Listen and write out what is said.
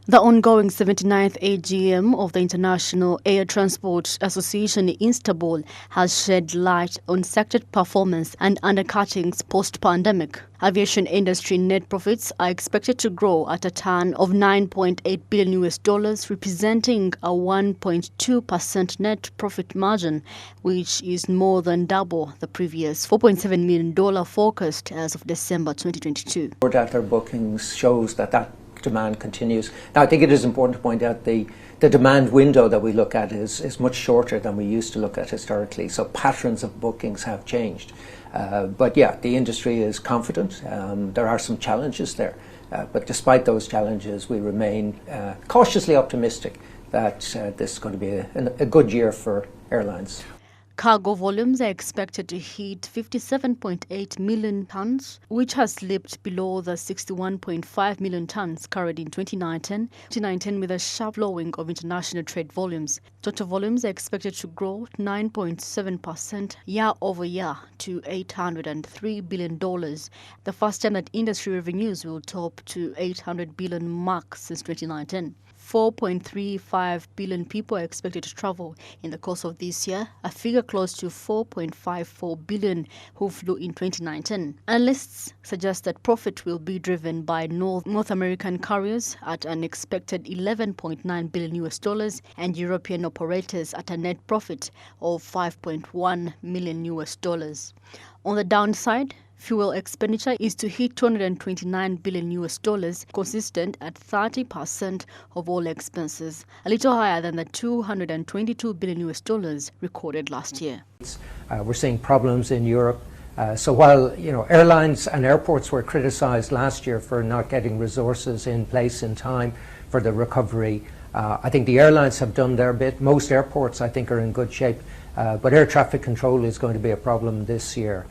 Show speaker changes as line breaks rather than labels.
The ongoing 79th AGM of the International Air Transport Association in Istanbul has shed light on sector performance and undercuttings post-pandemic. Aviation industry net profits are expected to grow at a turn of $9.8 billion, representing a 1.2% net profit margin, which is more than double the previous $4.7 million forecast as of December 2022.
Data bookings shows that demand continues. Now, I think it is important to point out the demand window that we look at is much shorter than we used to look at historically, so patterns of bookings have changed. But yeah, the industry is confident. There are some challenges there, but despite those challenges, we remain cautiously optimistic that this is going to be a good year for airlines.
Cargo volumes are expected to hit 57.8 million tons, which has slipped below the 61.5 million tons carried in 2019 with a sharp slowing of international trade volumes. Total volumes are expected to grow 9.7% year over year to $803 billion, the first time that industry revenues will top to $800 billion mark since 2019. 4.35 billion people are expected to travel in the course of this year, a figure close to 4.54 billion who flew in 2019. Analysts suggest that profit will be driven by North American carriers at an expected $11.9 billion and European operators at a net profit of $5.1 million. On the downside, fuel expenditure is to hit $229 billion, consistent at 30% of all expenses, a little higher than the $222 billion recorded last year.
We're seeing problems in Europe. So while airlines and airports were criticized last year for not getting resources in place in time for the recovery, I think the airlines have done their bit. Most airports, I think, are in good shape, but air traffic control is going to be a problem this year.